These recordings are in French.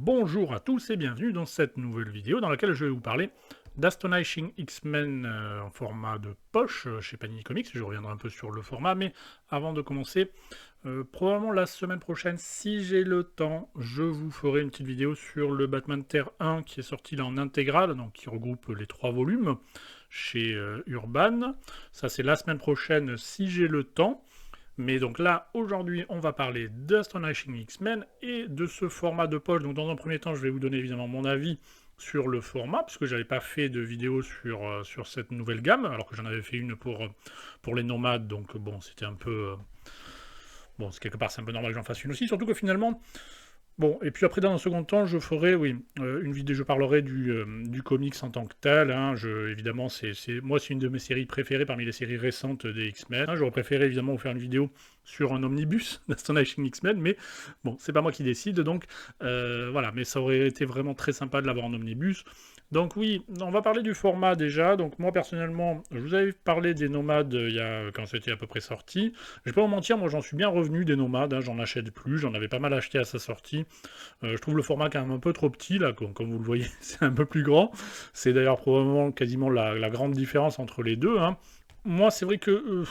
Bonjour à tous et bienvenue dans cette nouvelle vidéo dans laquelle je vais vous parler d'Astonishing X-Men en format de poche chez Panini Comics. Je reviendrai un peu sur le format, mais avant de commencer, probablement la semaine prochaine, si j'ai le temps, je vous ferai une petite vidéo sur le Batman Terre 1 qui est sorti là en intégrale, donc qui regroupe les 3 volumes chez Urban. Ça c'est la semaine prochaine si j'ai le temps. Mais donc là, aujourd'hui, on va parler d'Astonishing X-Men et de ce format de poche. Donc dans un premier temps, je vais vous donner évidemment mon avis sur le format, parce que j'avais pas fait de vidéo sur cette nouvelle gamme, alors que j'en avais fait une pour les nomades, donc bon, c'était un peu... bon, quelque part, c'est un peu normal que j'en fasse une aussi, surtout que finalement, bon, et puis après, dans un second temps, je ferai, oui, une vidéo, je parlerai du comics en tant que tel. Hein, évidemment, moi, c'est une de mes séries préférées parmi les séries récentes des X-Men. Hein, j'aurais préféré, évidemment, vous faire une vidéo sur un omnibus d'Astonishing X-Men, mais bon, c'est pas moi qui décide, donc voilà. Mais ça aurait été vraiment très sympa de l'avoir en omnibus. Donc oui, on va parler du format déjà. Donc moi, personnellement, je vous avais parlé des nomades quand c'était à peu près sorti. Je vais pas vous mentir, moi, j'en suis bien revenu des nomades. Hein, j'en achète plus, j'en avais pas mal acheté à sa sortie. Je trouve le format quand même un peu trop petit, là, comme vous le voyez, c'est un peu plus grand. C'est d'ailleurs probablement quasiment la grande différence entre les deux. Hein. Moi, c'est vrai que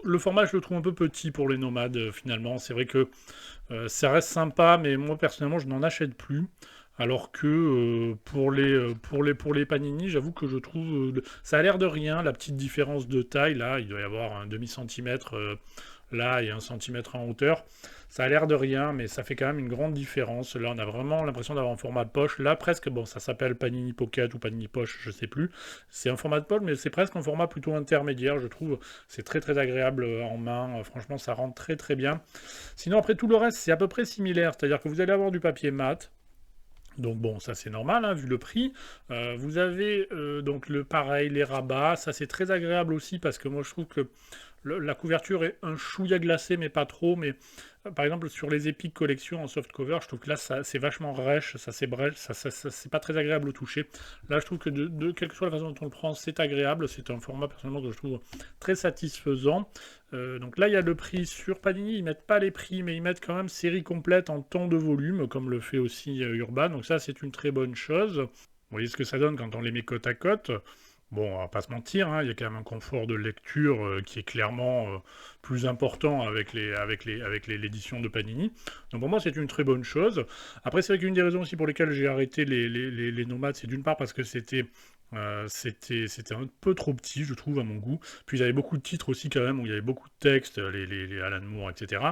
le format, je le trouve un peu petit pour les nomades, finalement. C'est vrai que ça reste sympa, mais moi, personnellement, je n'en achète plus. Alors que pour les Panini, j'avoue que je trouve... ça a l'air de rien, la petite différence de taille, là, il doit y avoir un demi-centimètre là et un centimètre en hauteur. Ça a l'air de rien, mais ça fait quand même une grande différence. Là, on a vraiment l'impression d'avoir un format de poche. Là, presque, bon, ça s'appelle Panini Pocket ou Panini Poche, je sais plus. C'est un format de poche, mais c'est presque un format plutôt intermédiaire, je trouve. C'est très très agréable en main. Franchement, ça rentre très très bien. Sinon, après tout le reste, c'est à peu près similaire. C'est-à-dire que vous allez avoir du papier mat. Donc bon, ça c'est normal, hein, vu le prix. Vous avez donc le pareil, les rabats. Ça c'est très agréable aussi parce que moi je trouve que la couverture est un chouïa glacée, mais pas trop. Mais par exemple, sur les Epic Collection en softcover, je trouve que là, c'est vachement rêche, ça s'ébrèche, c'est pas très agréable au toucher. Là, je trouve que quelle que soit la façon dont on le prend, c'est agréable. C'est un format, personnellement, que je trouve très satisfaisant. Donc là, il y a le prix sur Panini. Ils mettent pas les prix, mais ils mettent quand même série complète en temps de volume, comme le fait aussi Urban. Donc ça, c'est une très bonne chose. Vous voyez ce que ça donne quand on les met côte à côte. Bon, on va pas se mentir, hein, il y a quand même un confort de lecture qui est clairement plus important avec l'édition de Panini. Donc pour moi, c'est une très bonne chose. Après, c'est vrai qu'une des raisons aussi pour lesquelles j'ai arrêté les nomades, c'est d'une part parce que c'était un peu trop petit, je trouve, à mon goût. Puis il y avait beaucoup de titres aussi quand même, où il y avait beaucoup de textes, les Alan Moore, etc.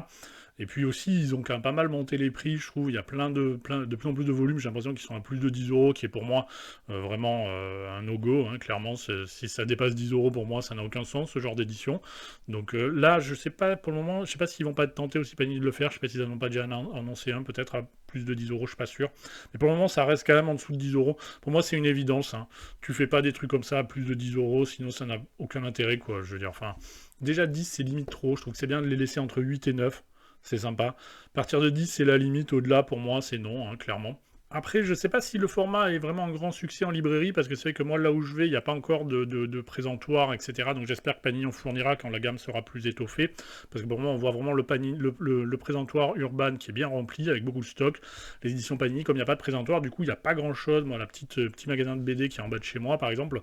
Et puis aussi, ils ont quand même pas mal monté les prix, je trouve. Il y a de plus en plus de volumes, j'ai l'impression qu'ils sont à plus de 10 euros, qui est pour moi vraiment un no-go. Hein, clairement, si ça dépasse 10 euros pour moi, ça n'a aucun sens, ce genre d'édition. Donc là, je sais pas pour le moment, je sais pas s'ils vont pas tenter aussi Panini de le faire, je sais pas s'ils n'en ont pas déjà annoncé un, peut-être à plus de 10 euros, je suis pas sûr. Mais pour le moment, ça reste quand même en dessous de 10 euros. Pour moi, c'est une évidence. Hein. Tu fais pas des trucs comme ça à plus de 10 euros, sinon ça n'a aucun intérêt, quoi. Je veux dire, enfin, déjà 10, c'est limite trop. Je trouve que c'est bien de les laisser entre 8 et 9. C'est sympa. À partir de 10, c'est la limite. Au-delà, pour moi, c'est non, hein, clairement. Après, je sais pas si le format est vraiment un grand succès en librairie, parce que c'est vrai que moi, là où je vais, il n'y a pas encore de présentoir, etc. Donc j'espère que Panini en fournira quand la gamme sera plus étoffée. Parce que pour moi, on voit vraiment le présentoir Urban qui est bien rempli, avec beaucoup de stock. Les éditions Panini, comme il n'y a pas de présentoir, du coup, il n'y a pas grand-chose. Moi, petit magasin de BD qui est en bas de chez moi, par exemple,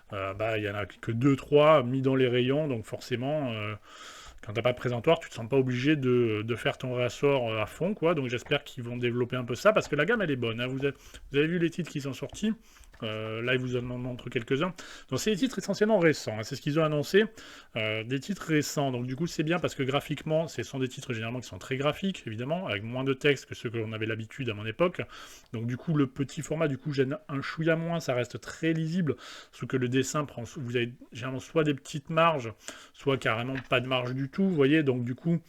bah, il y en a que 2-3 mis dans les rayons, donc forcément... quand t'as pas de présentoir, tu te sens pas obligé de faire ton réassort à fond, quoi. Donc j'espère qu'ils vont développer un peu ça, parce que la gamme, elle est bonne. Hein. Vous avez vu les titres qui sont sortis. Là, ils vous en montrent quelques-uns. Donc c'est des titres essentiellement récents. Hein. C'est ce qu'ils ont annoncé. Des titres récents. Donc du coup, c'est bien parce que graphiquement, ce sont des titres généralement qui sont très graphiques, évidemment, avec moins de texte que ceux que l'on avait l'habitude à mon époque. Donc du coup, le petit format, du coup, gêne un chouïa moins. Ça reste très lisible. Sauf que le dessin prend... Vous avez généralement soit des petites marges, soit carrément pas de marge du tout, vous voyez, donc du coup,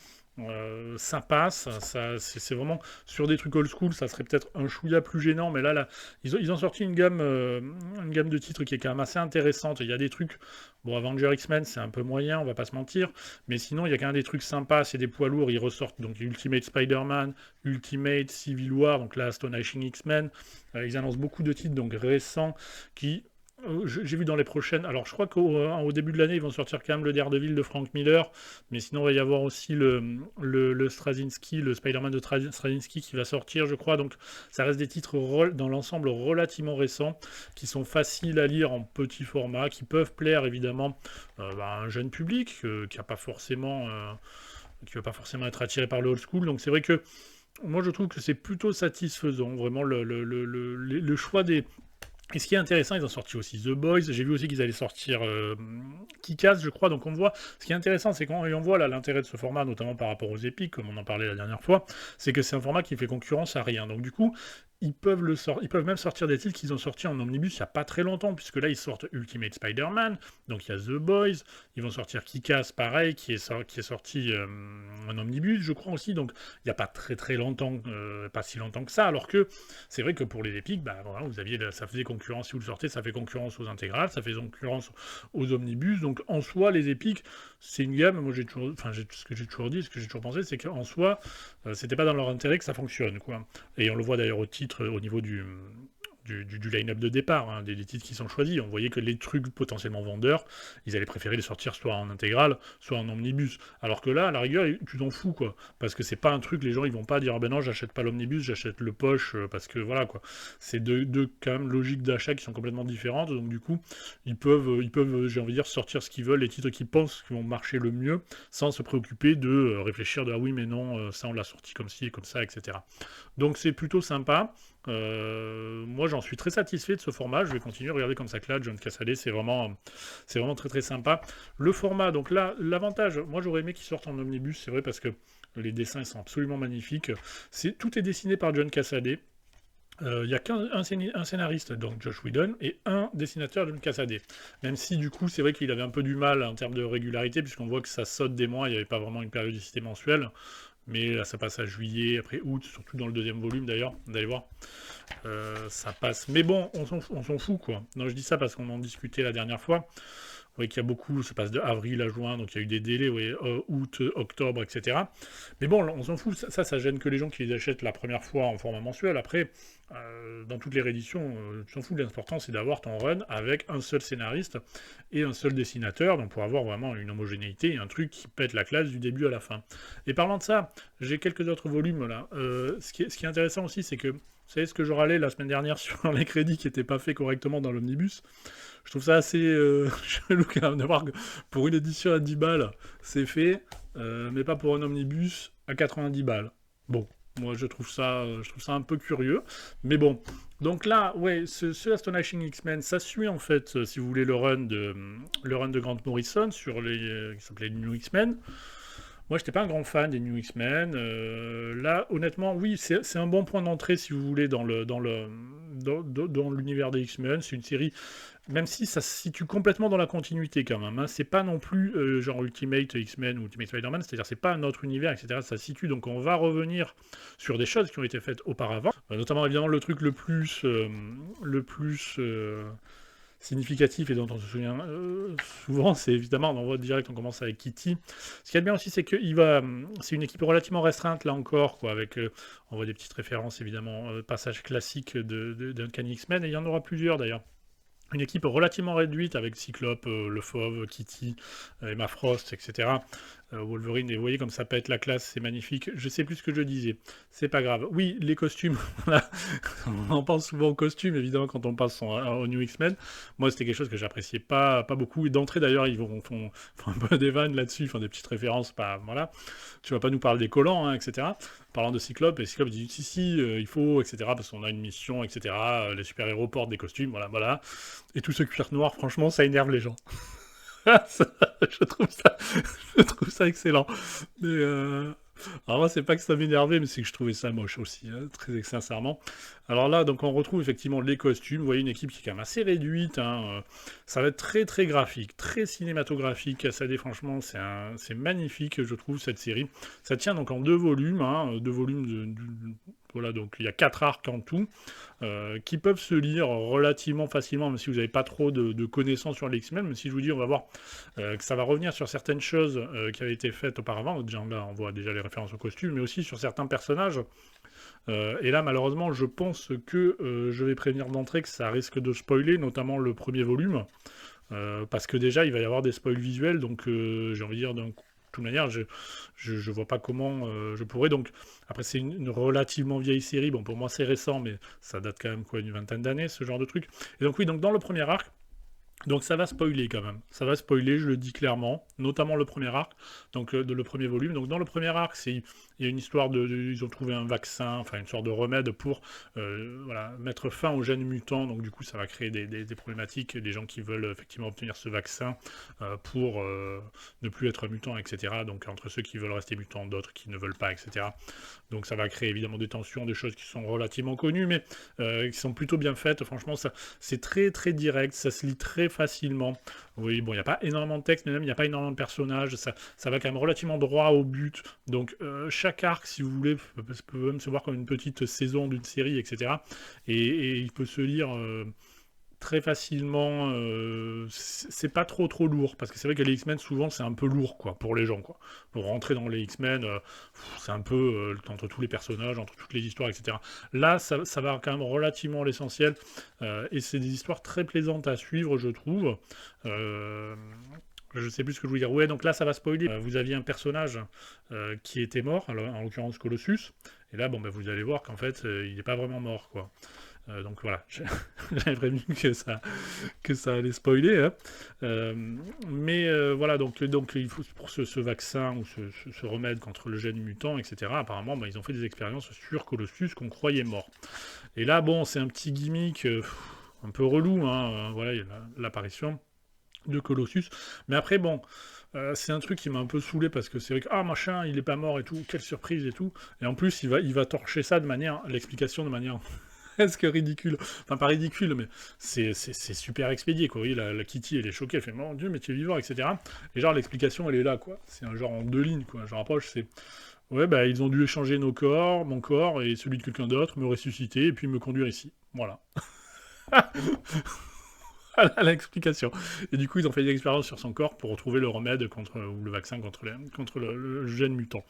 ça passe, c'est vraiment, sur des trucs old school, ça serait peut-être un chouïa plus gênant, mais là ils ont sorti une gamme de titres qui est quand même assez intéressante, il y a des trucs, bon, Avenger X-Men, c'est un peu moyen, on va pas se mentir, mais sinon, il y a quand même des trucs sympas, c'est des poids lourds, ils ressortent, donc Ultimate Spider-Man, Ultimate Civil War, donc là, Astonishing X-Men, ils annoncent beaucoup de titres, donc récents, qui J'ai vu dans les prochaines. Alors, je crois qu'au début de l'année, ils vont sortir quand même le Daredevil de Frank Miller. Mais sinon, il va y avoir aussi le Straczynski, le Spider-Man de Straczynski qui va sortir, je crois. Donc, ça reste des titres dans l'ensemble relativement récents, qui sont faciles à lire en petit format, qui peuvent plaire évidemment à un jeune public qui a pas forcément, qui va pas forcément être attiré par le old school. Donc, c'est vrai que moi, je trouve que c'est plutôt satisfaisant, vraiment, le choix des. Et ce qui est intéressant, ils ont sorti aussi The Boys. J'ai vu aussi qu'ils allaient sortir Kick-Ass, je crois. Donc on voit. Ce qui est intéressant, c'est qu'on voit là l'intérêt de ce format, notamment par rapport aux Epic, comme on en parlait la dernière fois, c'est que c'est un format qui fait concurrence à rien. Donc du coup, ils peuvent même sortir des titres qu'ils ont sortis en omnibus il n'y a pas très longtemps, puisque là ils sortent Ultimate Spider-Man, donc il y a The Boys, ils vont sortir Kick-Ass, pareil, qui est sorti en omnibus, je crois aussi. Donc il n'y a pas très longtemps, pas si longtemps que ça. Alors que c'est vrai que pour les Epic, bah voilà, ça faisait concurrence si vous le sortez, ça fait concurrence aux intégrales, ça fait concurrence aux omnibus. Donc en soi, les Epic, c'est une gamme. Moi, ce que j'ai toujours dit, ce que j'ai toujours pensé, c'est qu'en soi, c'était pas dans leur intérêt que ça fonctionne, quoi. Et on le voit d'ailleurs au titre, au niveau du line-up de départ, hein, des titres qui sont choisis. On voyait que les trucs potentiellement vendeurs, ils allaient préférer les sortir soit en intégrale, soit en omnibus. Alors que là, à la rigueur, tu t'en fous, quoi. Parce que c'est pas un truc, les gens, ils vont pas dire, ah ben non, j'achète pas l'omnibus, j'achète le poche, parce que voilà, quoi. C'est deux quand même, logiques d'achat qui sont complètement différentes. Donc, du coup, ils peuvent, j'ai envie de dire, sortir ce qu'ils veulent, les titres qu'ils pensent qui vont marcher le mieux, sans se préoccuper de réfléchir de, ah oui, mais non, ça, on l'a sorti comme ci et comme ça, etc. Donc, c'est plutôt sympa. Moi, j'en suis très satisfait de ce format. Je vais continuer à regarder comme ça que là, John Cassaday, c'est vraiment très simpa. Le format, donc là, l'avantage, moi j'aurais aimé qu'il sorte en omnibus, c'est vrai, parce que les dessins sont absolument magnifiques. Tout est dessiné par John Cassaday. Il n'y a qu'un scénariste, donc Josh Whedon, et un dessinateur, John Cassaday. Même si, du coup, c'est vrai qu'il avait un peu du mal en termes de régularité, puisqu'on voit que ça saute des mois, il n'y avait pas vraiment une périodicité mensuelle. Mais là, ça passe à juillet, après août, surtout dans le deuxième volume d'ailleurs, vous allez voir. Ça passe. Mais bon, on s'en fout, quoi. Non, je dis ça parce qu'on en discutait la dernière fois. Oui, qu'il y a beaucoup, ça passe de avril à juin, donc il y a eu des délais, oui, août, octobre, etc. Mais bon, on s'en fout, ça gêne que les gens qui les achètent la première fois en format mensuel. Après, dans toutes les rééditions, tu t'en fous, l'important c'est d'avoir ton run avec un seul scénariste et un seul dessinateur, donc pour avoir vraiment une homogénéité et un truc qui pète la classe du début à la fin. Et parlant de ça, j'ai quelques autres volumes là. Ce qui est intéressant aussi, c'est que, vous savez ce que je râlais la semaine dernière sur les crédits qui n'étaient pas faits correctement dans l'omnibus. Je trouve ça assez chelou quand même de voir que pour une édition à 10 balles, c'est fait, mais pas pour un omnibus à 90 balles. Bon, moi je trouve ça un peu curieux, mais bon. Donc là, ouais, ce Astonishing X-Men, ça suit en fait, si vous voulez, le run de Grant Morrison sur qui s'appelait New X-Men. Moi, j'étais pas un grand fan des New X-Men. Là, honnêtement, oui, c'est un bon point d'entrée, si vous voulez, dans l'univers des X-Men. C'est une série, même si ça se situe complètement dans la continuité quand même. Hein. C'est pas non plus genre Ultimate X-Men ou Ultimate Spider-Man, c'est-à-dire c'est pas un autre univers, etc. Ça se situe, donc on va revenir sur des choses qui ont été faites auparavant. Notamment, évidemment, le truc le plus significatif et dont on se souvient souvent, c'est évidemment, on voit direct, on commence avec Kitty. Ce qui est bien aussi, c'est que c'est une équipe relativement restreinte, là encore, quoi, avec, on voit des petites références, évidemment, passages classiques d'Uncanny X-Men, et il y en aura plusieurs, d'ailleurs. Une équipe relativement réduite avec Cyclope, Le Fauve, Kitty, Emma Frost, etc. Wolverine, et vous voyez comme ça pète la classe, c'est magnifique. Je sais plus ce que je disais, c'est pas grave. Oui, les costumes, voilà. On en pense souvent aux costumes, évidemment, quand on passe au New X-Men. Moi, c'était quelque chose que j'appréciais pas beaucoup. Et d'entrée, d'ailleurs, ils font un peu des vannes là-dessus, ils font des petites références, voilà. Tu vas pas nous parler des collants, hein, etc. Parlant de Cyclope, et Cyclope dit si, il faut, etc., parce qu'on a une mission, etc. Les super-héros portent des costumes, voilà. Et tout ce cuir noir, franchement, ça énerve les gens. je trouve ça excellent. Mais alors moi, c'est pas que ça m'énervait, mais c'est que je trouvais ça moche aussi, hein, très sincèrement. Alors là, donc on retrouve effectivement les costumes. Vous voyez une équipe qui est quand même assez réduite. Hein, ça va être très graphique, très cinématographique. Cassaday, franchement, c'est magnifique, je trouve, cette série. Ça tient donc en 2 volumes, hein, 2 volumes voilà, donc il y a 4 arcs en tout, qui peuvent se lire relativement facilement, même si vous n'avez pas trop de connaissances sur les X-Men, même si je vous dis, on va voir que ça va revenir sur certaines choses qui avaient été faites auparavant. Déjà, là, on voit déjà les références au costume, mais aussi sur certains personnages. Et là, malheureusement, je pense que je vais prévenir d'entrée que ça risque de spoiler, notamment le premier volume. Parce que déjà, il va y avoir des spoils visuels, donc j'ai envie de dire, de toute manière, je vois pas comment je pourrais. Donc, après, c'est une relativement vieille série. Bon, pour moi, c'est récent, mais ça date quand même quoi, une vingtaine d'années, ce genre de truc. Et donc, oui, donc dans le premier arc, donc ça va spoiler quand même. Ça va spoiler, je le dis clairement, notamment le premier arc, donc le premier volume. Donc dans le premier arc, il y a une histoire ils ont trouvé un vaccin, enfin une sorte de remède pour voilà, mettre fin aux gènes mutants. Donc du coup, ça va créer des problématiques, des gens qui veulent effectivement obtenir ce vaccin pour ne plus être mutants, etc. Donc entre ceux qui veulent rester mutants, d'autres qui ne veulent pas, etc. Donc ça va créer évidemment des tensions, des choses qui sont relativement connues, mais qui sont plutôt bien faites. Franchement, c'est très très direct, ça se lit très facilement. Oui, bon, il n'y a pas énormément de texte, mais même il n'y a pas énormément de personnages, ça va quand même relativement droit au but. Donc chaque arc, si vous voulez, peut même se voir comme une petite saison d'une série, etc. Et il peut se lire très facilement, c'est pas trop lourd, parce que c'est vrai que les X-Men, souvent, c'est un peu lourd, quoi, pour les gens, quoi. Pour rentrer dans les X-Men, c'est un peu, entre tous les personnages, entre toutes les histoires, etc. Là, ça va quand même relativement à l'essentiel, et c'est des histoires très plaisantes à suivre, je trouve. Euh, je sais plus ce que je voulais dire. Ouais, donc là, ça va spoiler. Vous aviez un personnage qui était mort, alors, en l'occurrence Colossus, et là, bon, bah, vous allez voir qu'en fait, il n'est pas vraiment mort, quoi. Donc voilà, j'avais prévenu que ça allait spoiler. Hein. Mais voilà, donc il faut, pour ce vaccin ou ce remède contre le gène mutant, etc., apparemment, bah, ils ont fait des expériences sur Colossus qu'on croyait mort. Et là, bon, c'est un petit gimmick un peu relou, hein, voilà, il y a l'apparition de Colossus. Mais après, bon, c'est un truc qui m'a un peu saoulé parce que c'est vrai que, ah machin, il est pas mort et tout, quelle surprise et tout. Et en plus, il va torcher ça de manière, l'explication de manière presque ridicule. Enfin, pas ridicule, mais c'est super expédié, quoi. Vous voyez, la Kitty, elle est choquée, elle fait, mon Dieu, mais tu es vivant, etc. Et genre, l'explication, elle est là, quoi. C'est un genre en deux lignes, quoi. Genre, approche, c'est, ouais, bah, ils ont dû échanger nos corps, mon corps et celui de quelqu'un d'autre, me ressusciter et puis me conduire ici. Voilà. Voilà l'explication. Et du coup, ils ont fait des expériences sur son corps pour retrouver le remède contre, ou le vaccin contre le gène mutant.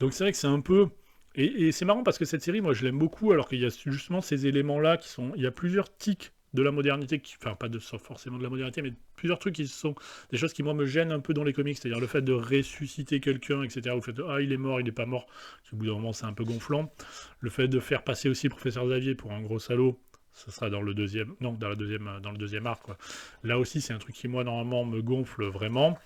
Donc c'est vrai que c'est un peu... Et c'est marrant parce que cette série, moi, je l'aime beaucoup, alors qu'il y a justement ces éléments-là qui sont... Il y a plusieurs tics de la modernité, enfin pas forcément de la modernité, mais plusieurs trucs qui sont des choses qui, moi, me gênent un peu dans les comics, c'est-à-dire le fait de ressusciter quelqu'un, etc., ou le fait de, ah, il est mort, il est pas mort, au bout d'un moment, c'est un peu gonflant. Le fait de faire passer aussi le professeur Xavier pour un gros salaud, ce sera dans le deuxième, non, dans le deuxième arc, quoi. Là aussi, c'est un truc qui, moi, normalement, me gonfle vraiment.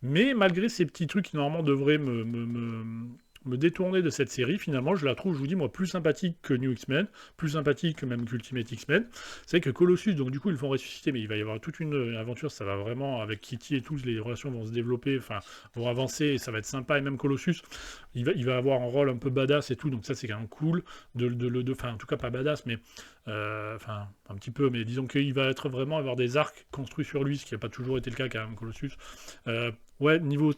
Mais malgré ces petits trucs qui, normalement, devraient me détourner de cette série, finalement, je la trouve, je vous dis, moi, plus sympathique que New X-Men, plus sympathique que même qu'Ultimate X-Men. C'est que Colossus, donc du coup, ils vont ressusciter, mais il va y avoir toute une aventure, ça va vraiment, avec Kitty et tous, les relations vont se développer, enfin, vont avancer, et ça va être sympa, et même Colossus, il va avoir un rôle un peu badass et tout, donc ça, c'est quand même cool, enfin, en tout cas, pas badass, mais, enfin, un petit peu, mais disons qu'il va être vraiment avoir des arcs construits sur lui, ce qui n'a pas toujours été le cas, quand même, Colossus. Ouais, niveau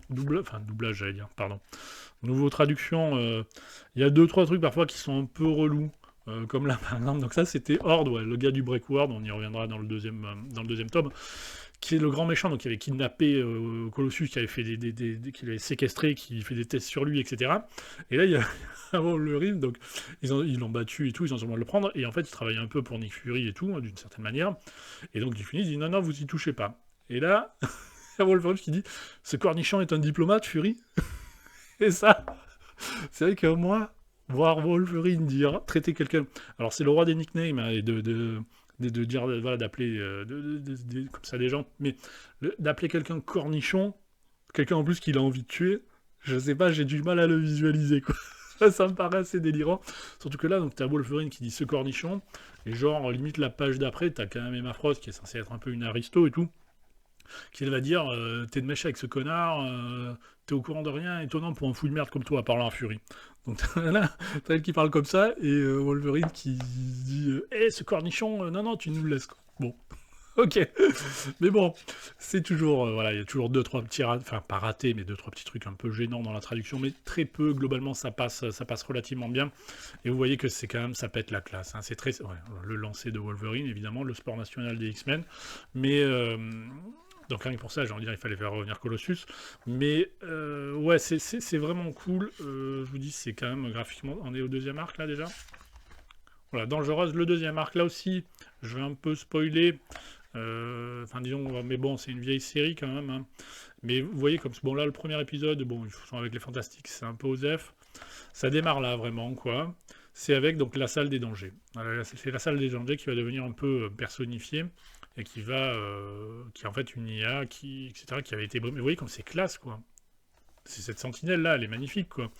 doublage, j'allais dire, pardon. Nouveau traduction, il y a 2-3 trucs parfois qui sont un peu relous, comme là par exemple. Donc ça c'était Horde, ouais, le gars du Breakworld, on y reviendra dans le deuxième tome, qui est le grand méchant, donc qui avait kidnappé Colossus, qui avait fait qui l'avait séquestré, qui fait des tests sur lui, etc. Et là il y a Wolverine, donc ils l'ont battu et tout, ils ont sûrement le prendre, et en fait il travaillait un peu pour Nick Fury et tout, hein, d'une certaine manière. Et donc Nick Fury dit non, vous y touchez pas. Et là, il y a Wolverine qui dit ce cornichon est un diplomate, Fury. Et ça, c'est vrai que moi, voir Wolverine dire, traiter quelqu'un. Alors, c'est le roi des nicknames, hein, et de dire, voilà, d'appeler comme ça des gens, mais d'appeler quelqu'un cornichon, quelqu'un en plus qu'il a envie de tuer, je sais pas, j'ai du mal à le visualiser, quoi. Ça me paraît assez délirant. Surtout que là, donc, t'as Wolverine qui dit ce cornichon, et genre, limite la page d'après, t'as quand même Emma Frost qui est censée être un peu une aristo et tout, qui va dire t'es de mèche avec ce connard, t'es au courant de rien, étonnant pour un fou de merde comme toi, parlant à Fury. Donc là, t'as elle qui parle comme ça, et Wolverine qui dit hé, ce cornichon, non, tu nous le laisses. Quoi. Bon, ok. Mais bon, c'est toujours, voilà, il y a toujours 2-3 petits enfin pas ratés, mais 2-3 petits trucs un peu gênants dans la traduction, mais très peu, globalement, ça passe relativement bien. Et vous voyez que c'est quand même, ça pète la classe. Hein. C'est très, ouais, le lancer de Wolverine, évidemment, le sport national des X-Men, mais Donc rien que pour ça, j'ai envie de dire, il fallait faire revenir Colossus. Mais ouais, c'est vraiment cool. Je vous dis, c'est quand même graphiquement... On est au deuxième arc, là, déjà. Voilà, Dangereuse, le deuxième arc, là aussi, je vais un peu spoiler. Enfin, disons, mais bon, c'est une vieille série, quand même. Hein. Mais vous voyez, comme bon, là, le premier épisode, bon, ils sont avec les Fantastiques, c'est un peu osef. Ça démarre là, vraiment, quoi. C'est avec, donc, la salle des dangers. Voilà, c'est la salle des dangers qui va devenir un peu personnifiée et qui va, qui est en fait une IA, etc., qui avait été... Mais vous voyez comme c'est classe, quoi. C'est cette sentinelle-là, elle est magnifique, quoi.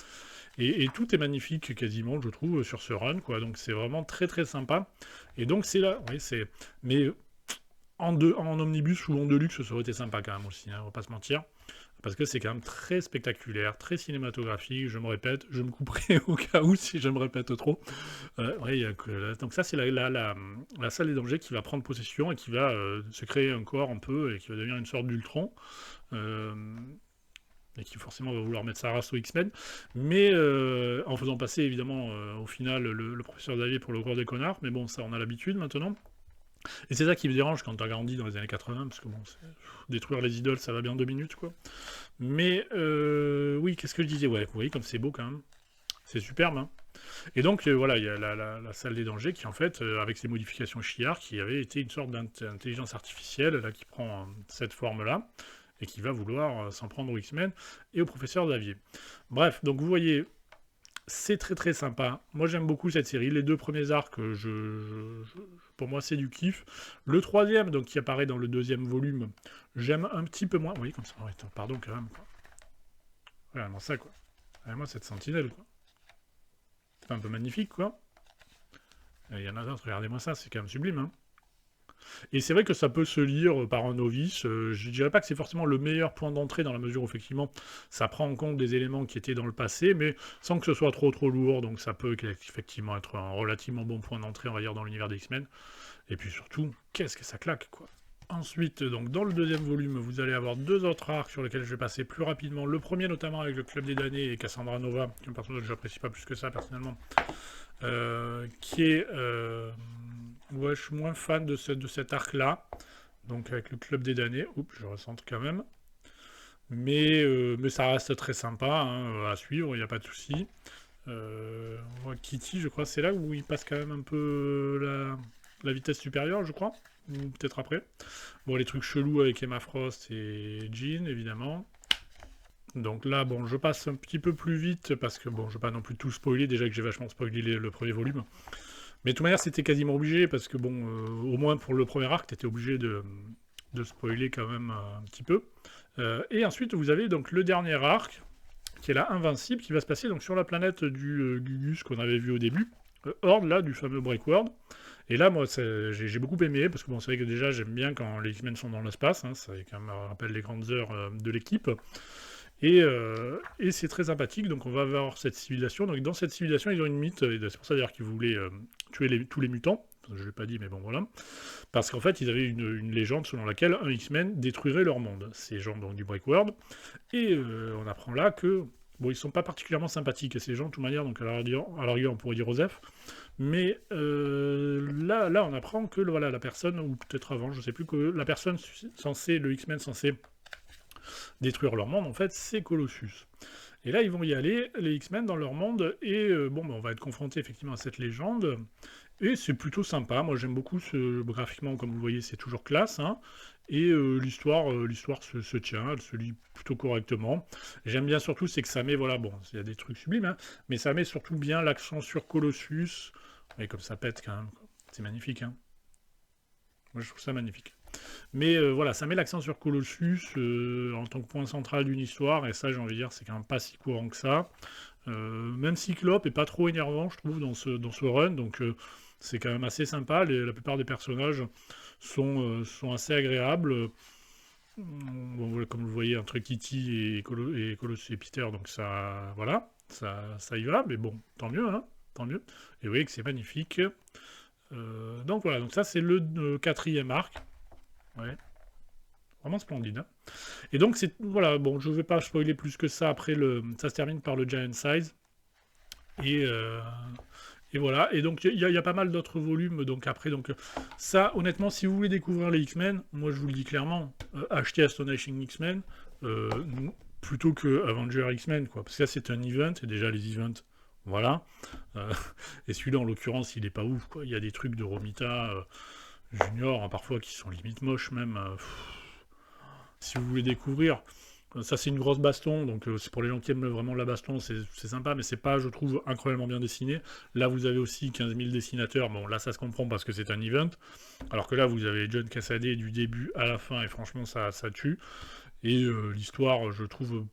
Et tout est magnifique, quasiment, je trouve, sur ce run, quoi. Donc c'est vraiment très très sympa. Et donc c'est là, oui, c'est... Mais en omnibus ou en deluxe, ça aurait été sympa quand même aussi, hein, on va pas se mentir. Parce que c'est quand même très spectaculaire, très cinématographique, je me répète, je me couperai au cas où si je me répète trop. Ouais, donc ça c'est la salle des dangers qui va prendre possession et qui va se créer un corps un peu et qui va devenir une sorte d'Ultron. Et qui forcément va vouloir mettre sa race aux X-Men, mais en faisant passer évidemment au final le professeur Xavier pour le gros des connards, mais bon ça on a l'habitude maintenant. Et c'est ça qui me dérange quand t'as grandi dans les années 80, parce que bon, détruire les idoles ça va bien 2 minutes quoi. Mais oui, qu'est-ce que je disais, ouais, vous voyez comme c'est beau quand même, c'est superbe, hein. Et donc voilà, il y a la salle des dangers qui en fait, avec ses modifications Shi'ar, qui avait été une sorte d'intelligence artificielle là, qui prend cette forme-là, et qui va vouloir s'en prendre aux X-Men et au professeur Xavier. Bref, donc vous voyez, c'est très très sympa. Moi j'aime beaucoup cette série. Les 2 premiers arcs, pour moi c'est du kiff. Le 3e, donc qui apparaît dans le 2e volume, j'aime un petit peu moins. Oui, comme ça, ouais, pardon quand même. Quoi. Vraiment ça quoi. Moi cette sentinelle quoi. C'est un peu magnifique quoi. Il y en a d'autres, regardez-moi ça, c'est quand même sublime. Hein. Et c'est vrai que ça peut se lire par un novice. Je dirais pas que c'est forcément le meilleur point d'entrée dans la mesure où effectivement ça prend en compte des éléments qui étaient dans le passé, mais sans que ce soit trop lourd. Donc ça peut effectivement être un relativement bon point d'entrée, on va dire, dans l'univers des X-Men. Et puis surtout, qu'est-ce que ça claque, quoi. Ensuite, donc dans le 2e volume, vous allez avoir 2 autres arcs sur lesquels je vais passer plus rapidement. Le premier notamment avec le Club des Damnés et Cassandra Nova, qui est un personnage que j'apprécie pas plus que ça personnellement, qui est... ouais, je suis moins fan de cet arc-là. Donc avec le Club des damnés, oups, je recentre quand même. Mais ça reste très sympa hein, à suivre, il n'y a pas de souci. Kitty, je crois, c'est là où il passe quand même un peu la vitesse supérieure, je crois. Ou peut-être après. Bon, les trucs chelous avec Emma Frost et Jean, évidemment. Donc là, bon, je passe un petit peu plus vite, parce que bon, je ne vais pas non plus tout spoiler, déjà que j'ai vachement spoilé le premier volume. Mais de toute manière, c'était quasiment obligé, parce que bon, au moins pour le premier arc, t'étais obligé de spoiler quand même un petit peu. Et ensuite, vous avez donc le dernier arc, qui est là, Invincible, qui va se passer donc sur la planète du Gugus qu'on avait vu au début, Horde, là, du fameux Breakworld. Et là, moi, j'ai beaucoup aimé, parce que bon, c'est vrai que déjà, j'aime bien quand les X-Men sont dans l'espace, hein, ça quand même rappelle les grandes heures de l'équipe. Et c'est très sympathique, donc on va avoir cette civilisation. Donc dans cette civilisation, ils ont une mythe, et c'est pour ça d'ailleurs qu'ils voulaient tuer tous les mutants. Je ne l'ai pas dit, mais bon voilà. Parce qu'en fait, ils avaient une légende selon laquelle un X-Men détruirait leur monde. Ces gens donc, du Breakworld. Et on apprend là que... Bon, ils sont pas particulièrement sympathiques, ces gens, de toute manière, donc à la rigueur, on pourrait dire Osef. Mais là, on apprend que voilà, la personne, ou peut-être avant, je sais plus, que la personne censée, le X-Men censé détruire leur monde, en fait, c'est Colossus. Et là, ils vont y aller, les X-Men, dans leur monde, et bon, on va être confronté effectivement à cette légende, et c'est plutôt sympa. Moi, j'aime beaucoup graphiquement, comme vous le voyez, c'est toujours classe, hein, et l'histoire se tient, elle se lit plutôt correctement. J'aime bien surtout, c'est que ça met, voilà, bon, il y a des trucs sublimes, hein, mais ça met surtout bien l'accent sur Colossus, et comme ça pète quand même, c'est magnifique, hein. Moi, je trouve ça magnifique. Mais voilà, ça met l'accent sur Colossus en tant que point central d'une histoire, et ça, j'ai envie de dire, c'est quand même pas si courant que ça. Même Cyclope est pas trop énervant, je trouve, dans ce run, donc c'est quand même assez sympa. La plupart des personnages sont assez agréables. Bon, comme vous le voyez, entre Kitty et Colossus et Peter, donc ça, voilà, ça y va, mais bon, tant mieux, hein, tant mieux. Et vous voyez que c'est magnifique. Donc voilà, donc ça c'est le 4e arc. Ouais, vraiment splendide. Hein. Et donc, voilà, bon, je ne vais pas spoiler plus que ça. Après, ça se termine par le Giant Size. Et Et voilà, et donc il y a pas mal d'autres volumes, donc après, donc ça, honnêtement, si vous voulez découvrir les X-Men, moi je vous le dis clairement, achetez Astonishing X-Men, euh, plutôt que Avenger X-Men, quoi, parce que là c'est un event, et déjà les events, voilà, Euh, et celui-là en l'occurrence il est pas ouf, quoi, il y a des trucs de Romita Junior, hein, parfois qui sont limite moches même, si vous voulez découvrir, ça c'est une grosse baston, donc c'est pour les gens qui aiment vraiment la baston, c'est sympa, mais c'est pas, je trouve, incroyablement bien dessiné. Là vous avez aussi 15 000 dessinateurs, bon là ça se comprend parce que c'est un event, alors que là vous avez John Cassaday du début à la fin, et franchement ça tue, et l'histoire je trouve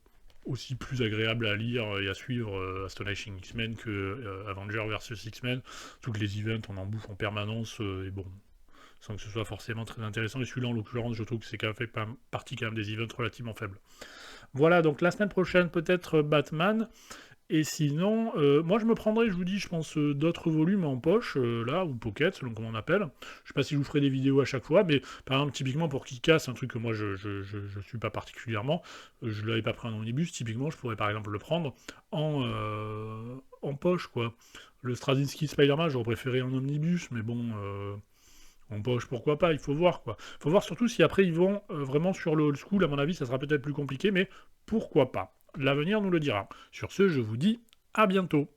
aussi plus agréable à lire et à suivre Astonishing X-Men que Avenger vs X-Men. Toutes les events on en bouffe en permanence, et bon, sans que ce soit forcément très intéressant, et celui-là en l'occurrence je trouve que c'est quand même fait partie quand même des events relativement faibles. Voilà, donc la semaine prochaine, peut-être Batman. Et sinon, moi je me prendrai, je vous dis, je pense, d'autres volumes en poche, là, ou pocket, selon comment on appelle. Je sais pas si je vous ferai des vidéos à chaque fois, mais par exemple, typiquement pour Kick-Ass, un truc que moi je suis pas particulièrement, je l'avais pas pris en omnibus, typiquement, je pourrais par exemple le prendre en poche, quoi. Le Straczynski Spider-Man, j'aurais préféré en omnibus, mais bon, en poche, pourquoi pas, il faut voir, quoi. Il faut voir surtout si après ils vont vraiment sur le old school, à mon avis, ça sera peut-être plus compliqué, mais pourquoi pas. L'avenir nous le dira. Sur ce, je vous dis à bientôt.